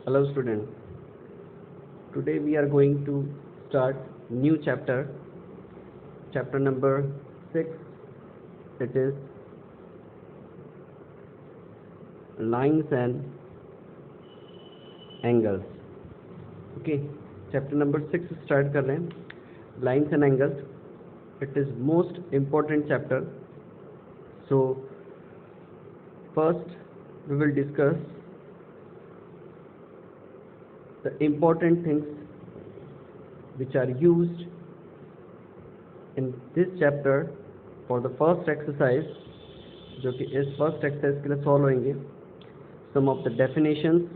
Hello student. Today we are going to start new chapter number 6. It is lines and angles. Okay, chapter number 6 start कर रहे हैं. Lines and angles. It is most important chapter. So first we will discuss the important things which are used in this chapter for the first exercise, जो कि इस first exercise के लिए solve होंगे. Some of the definitions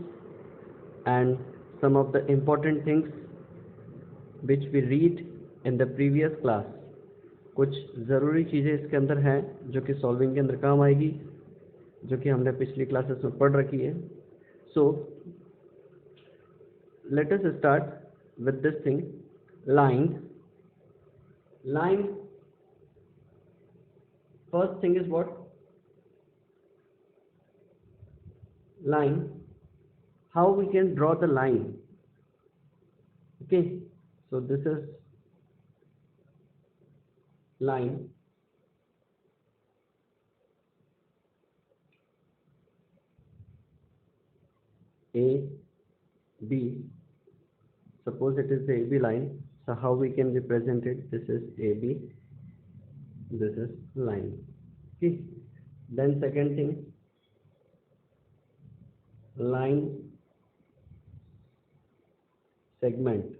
and some of the important things which we read in the previous class. कुछ ज़रूरी चीज़ें इसके अंदर हैं जो कि सॉल्विंग के अंदर काम आएगी, जो कि हमने पिछली क्लासेस में पढ़ रखी है. So let us start with this thing. Line. First thing is what? Line. How we can draw the line? Okay, so this is line. A, B. Suppose it is the AB line. So how we can represent it? This is AB. This is line. Okay. Then second thing, line segment.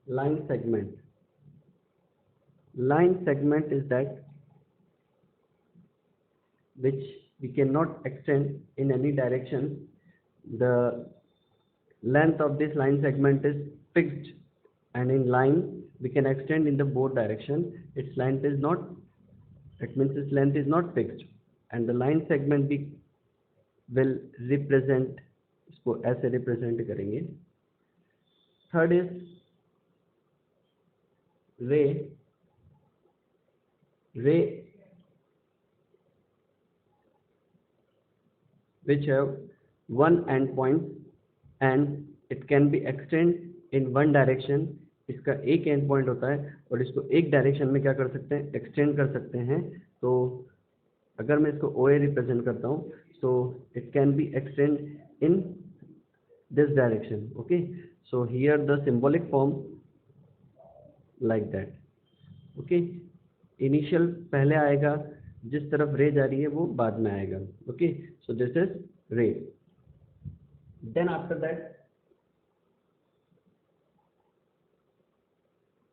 Line segment. Line segment is that which we cannot extend in any direction. The length of this line segment is fixed, and in line we can extend in the both direction. Its length is not, it means its length is not fixed, and the line segment we will represent, इसको ऐसे represent करेंगे. Third is ray. Ray which have one end point and it can be extend in one direction. इसका एक and point होता है और इसको एक डायरेक्शन में क्या कर सकते हैं, एक्सटेंड कर सकते हैं. तो अगर मैं इसको OA रिप्रेजेंट करता हूँ, so it can be extend in this direction. Okay, so here the symbolic form like that. Okay, initial पहले आएगा, जिस तरफ रे जा रही है वो बाद में आएगा. ओके, सो दिस इज रे. देन आफ्टर दैट,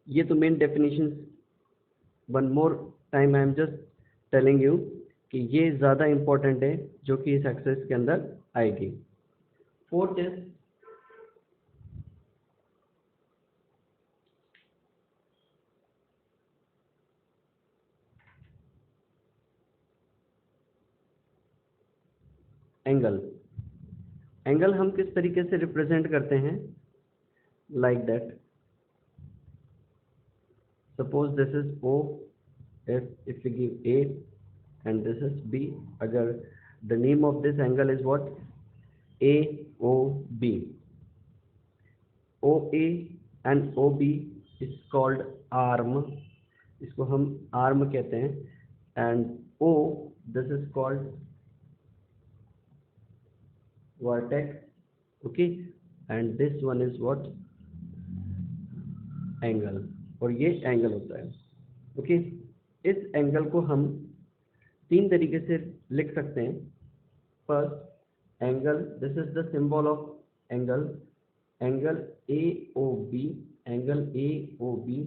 ये तो main definition. One more time I am just telling you कि ये ज़्यादा इंपॉर्टेंट है जो कि इस एक्सरसाइज के अंदर आएगी. Fourth is angle. एंगल हम किस तरीके से रिप्रेजेंट करते हैं? Like that. Suppose this is O, if we give A and this is B, अगर the name of this angle is what? AOB. OA and OB is called arm. इसको हम arm कहते हैं. and O, this is called vertex. Okay, and this one is what? Angle. और ये angle होता है. Okay, इस एंगल को हम तीन तरीके से लिख सकते हैं. First angle, this is the symbol of angle. Angle AOB. Angle AOB,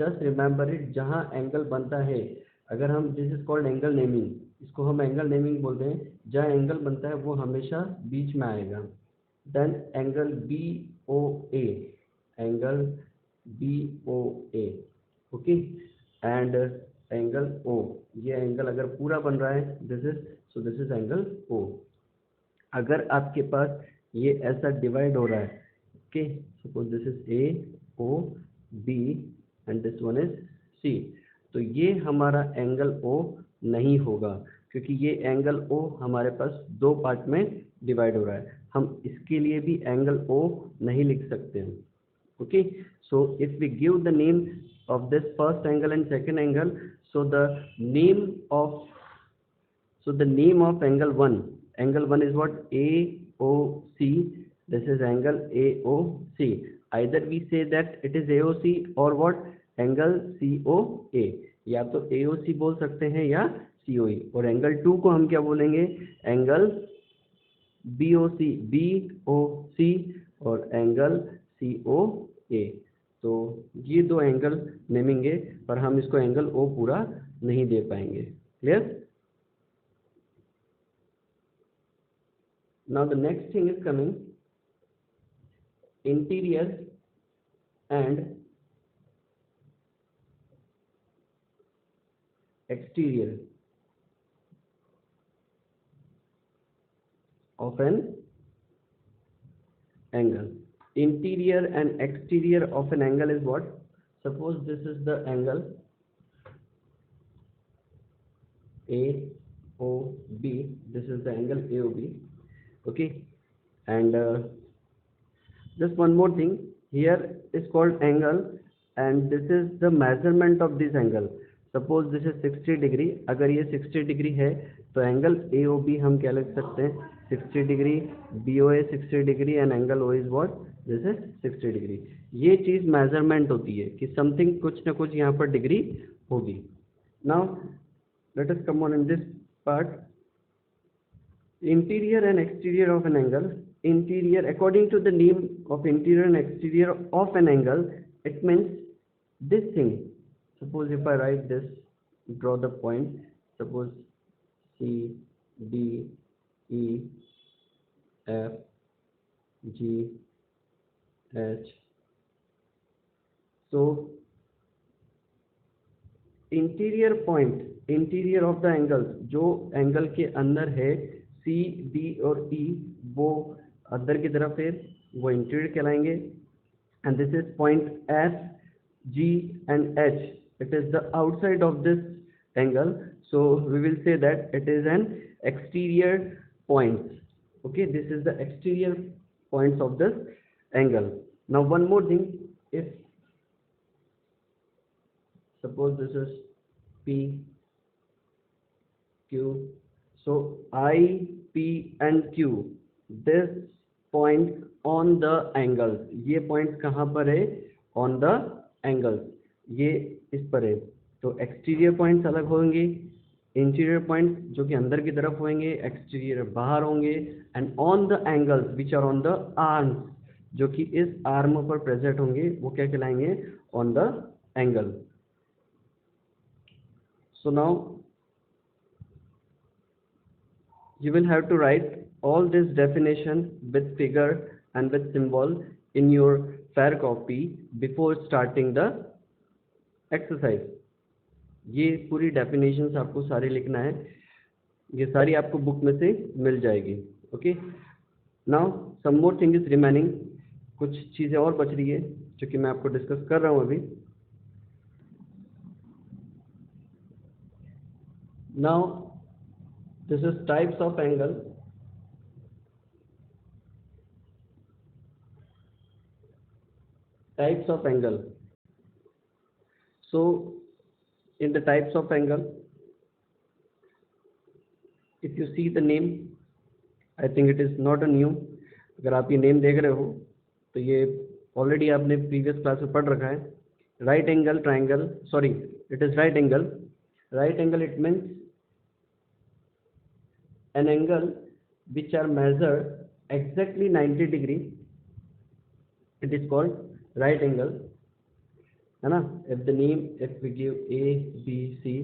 just remember it. जहाँ एंगल बनता है, अगर हम, this is called angle naming, इसको हम एंगल नेमिंग बोलते हैं. जहाँ एंगल बनता है वो हमेशा बीच में आएगा. Then angle BOA. Angle BOA. Okay, and angle O. ये एंगल अगर पूरा बन रहा है, दिस इज एंगल O. अगर आपके पास ये ऐसा डिवाइड हो रहा है, okay, suppose this is AOB and this one is C, तो ये हमारा एंगल O नहीं होगा. क्योंकि ये एंगल ओ हमारे पास दो पार्ट में डिवाइड हो रहा है, हम इसके लिए भी एंगल ओ नहीं लिख सकते हैं। Okay, so if we give the name of this first angle and second angle, so the name of angle 1 is what? AOC. This is angle AOC. Either we say that it is AOC or what? Angle COA. या तो AOC बोल सकते हैं या COA। और angle 2 को हम क्या बोलेंगे? एंगल BOC और एंगल COA। तो ये दो एंगल नेमेंगे, पर हम इसको एंगल ओ पूरा नहीं दे पाएंगे। Clear? Now the next thing is coming interior and exterior of an angle. Interior and exterior of an angle is what? Suppose this is the angle AOB. This is the angle AOB. Okay, and just one more thing, here is called angle, and this is the measurement of this angle. Suppose this is 60 degree, अगर ये 60 degree है तो angle AOB हम क्या लिख सकते हैं? 60 degree, BOA 60 degree and angle O is what? This is 60 degree. ये चीज मेजरमेंट होती है कि समथिंग कुछ ना कुछ यहाँ पर डिग्री होगी। Now let us come on in this part, interior and exterior of an angle. Interior, according to the name of interior and exterior of an angle, it means this thing. Suppose if I write this, draw the point, suppose C, D, E, F, G, H. So interior point, interior of the angle, जो angle के अंदर है, C, D और E, वो अंदर की तरफ है, वो इंटीरियर कहलाएंगे। And this is point S, G and H. It is the outside of this angle, so we will say that it is an exterior point. Okay, this is the exterior points of this angle. Now one more thing, if suppose this is P, Q, so I, P and Q, this point on the angles, ये points कहाँ पर है? On the angles, ये इस पर है। तो exterior points अलग होंगे, इंटीरियर पॉइंट जो कि अंदर की तरफ होंगे, एक्सटीरियर बाहर होंगे। And on the angles which are on the arms, जो कि इस आर्म पर प्रेजेंट होंगे, वो क्या कहलाएंगे? On the angle. So now you will have to write all this definition with figure and with symbol in your fair copy before starting the exercise. ये पूरी definitions आपको सारी लिखना है, ये सारी आपको बुक में से मिल जाएगी। Okay, now some more thing is remaining, कुछ चीज़ें और बच रही है जो कि मैं आपको डिस्कस कर रहा हूँ अभी। Now this is types of angle. Types of angle. So in the types of angle, if you see the name, I think it is not a new. अगर आप ये नेम देख रहे हो तो ये ऑलरेडी आपने प्रीवियस क्लास में पढ़ रखा है। Right angle triangle, sorry it is right angle. Right angle it means an angle which are measured exactly 90 degree, it is called right angle, है ना? If the name, if we give A, B, C,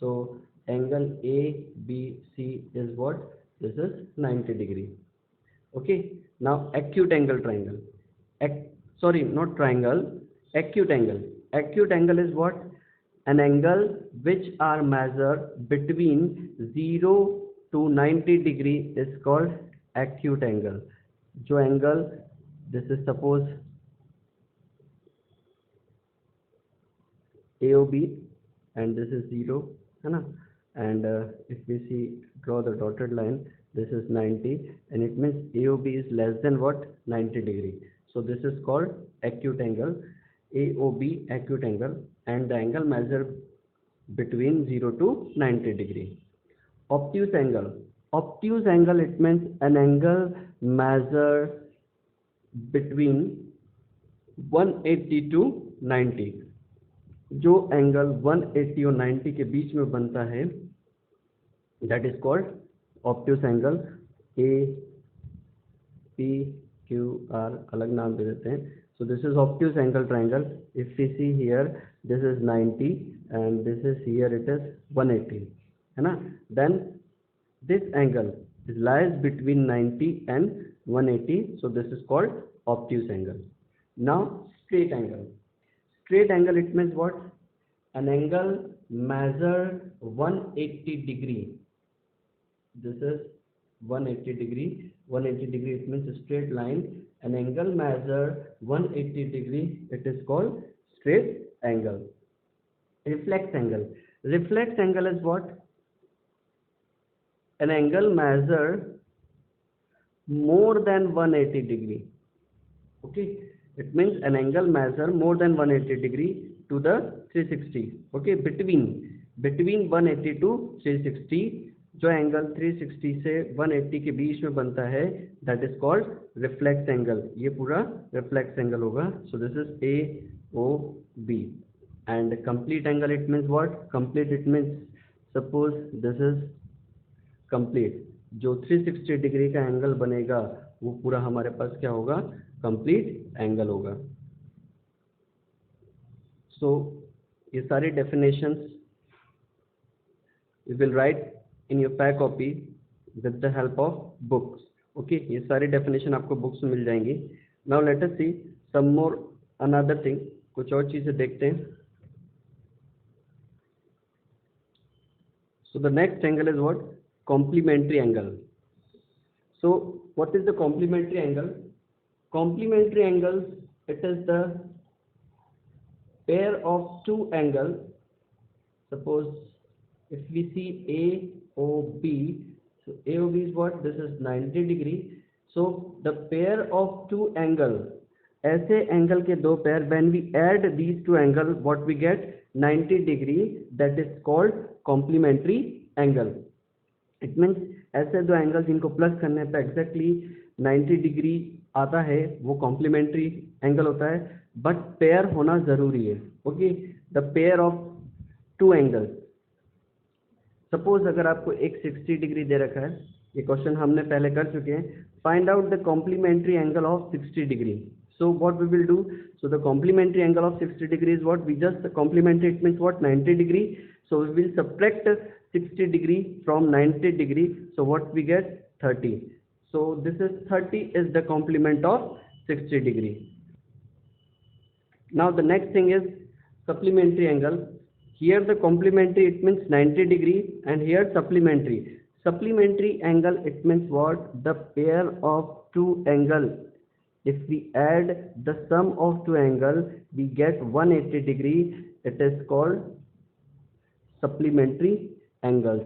so angle A, B, C is what? This is 90 degree. Okay, now acute angle triangle, sorry not triangle, acute angle. Acute angle is what? An angle which are measured between 0 to 90 degree is called acute angle. जो angle, this is suppose AOB and this is 0, है ना? and if we see, draw the dotted line, this is 90, and it means AOB is less than what, 90 degree. So this is called acute angle, AOB, acute angle, and the angle measured between 0 to 90 degree. Obtuse angle, obtuse angle, it means an angle measured between 180 to 90. जो angle 180 और 90 के बीच में बनता है, that is called obtuse angle. A P Q R अलग नाम दे देते हैं. So this is obtuse angle triangle. If we see here, this is 90 and this is here, it is 180, है ना. Then this angle lies between 90 and 180, so this is called obtuse angle. Now straight angle. Straight angle, it means what? An angle measured 180 degree. This is 180 degree. 180 degree, it means a straight line. An angle measured 180 degree, it is called straight angle. Reflex angle. Reflex angle is what? An angle measured more than 180 degree. Okay, it means an angle measured more than 180 degree to the 360. Okay, between 180 to 360, जो angle 360 से 180 के बीच में बनता है, that is called reflex angle. ये पूरा reflex angle होगा. So this is AOB. And complete angle, it means what? Complete, it means suppose this is complete, जो 360 डिग्री का एंगल बनेगा वो पूरा हमारे पास क्या होगा? कंप्लीट एंगल होगा. सो ये सारी definitions you will write in your pack copy with the help of books. Okay, ये सारी डेफिनेशन आपको बुक्स में मिल जाएंगी. नाउ लेट अस सी सम मोर अनदर थिंग. कुछ और चीजें देखते हैं. So the next angle is what? Complementary angle. So what is the complementary angle? Complementary angles, it is the pair of two angles. Suppose if we see AOB, so AOB is what? This is 90 degree. So the pair of two angles, ऐसे angle के दो pair, when we add these two angles, what we get? 90 degree. That is called complementary angle. It means ऐसे दो angle जिनको plus करने पे exactly 90 degree आता है, वो कॉम्प्लीमेंट्री एंगल होता है. बट पेयर होना जरूरी है. Okay, the pair of two angles. Suppose अगर आपको एक 60 डिग्री दे रखा है, ये क्वेश्चन हमने पहले कर चुके हैं. Find out the complementary angle of 60 degree. So what we will do? So the complementary angle of 60 degree is what? We just complementary, it means what? 90 degree. So we will subtract 60 degree from 90 degree. So what we get? 30. So this is 30 is the complement of 60 degree. Now the next thing is supplementary angle. Here the complementary, it means 90 degree, and here supplementary. Supplementary angle, it means what? The pair of two angles. If we add the sum of two angles, we get 180 degree. It is called supplementary angles.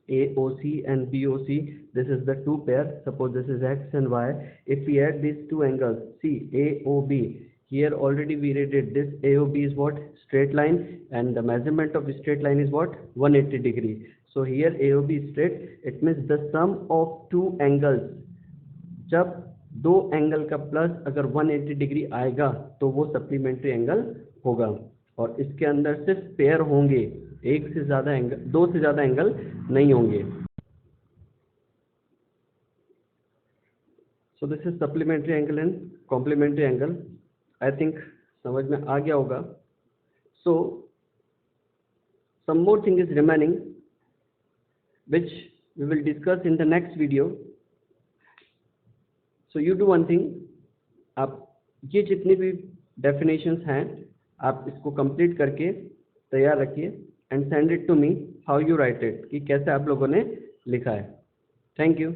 AOC and BOC, this is the two pair. Suppose this is X and Y. If we add these two angles, see AOB, here already we read it. This AOB is what? Straight line, and the measurement of the straight line is what? 180 degree. So here AOB is straight. It means the sum of two angles. जब दो angle का plus अगर 180 degree आएगा तो वो supplementary angle होगा. और इसके अंदर सिर्फ पेयर होंगे, एक से ज्यादा एंगल, दो से ज्यादा एंगल नहीं होंगे. So this is supplementary angle and complementary angle. I think समझ में आ गया होगा. So some more thing is remaining which we will discuss in the next video. So you do one thing, आप ये जितनी भी definitions हैं आप इसको complete करके तैयार रखिए and send it to me how you write it, कि कैसे आप लोगों ने लिखा है. Thank you.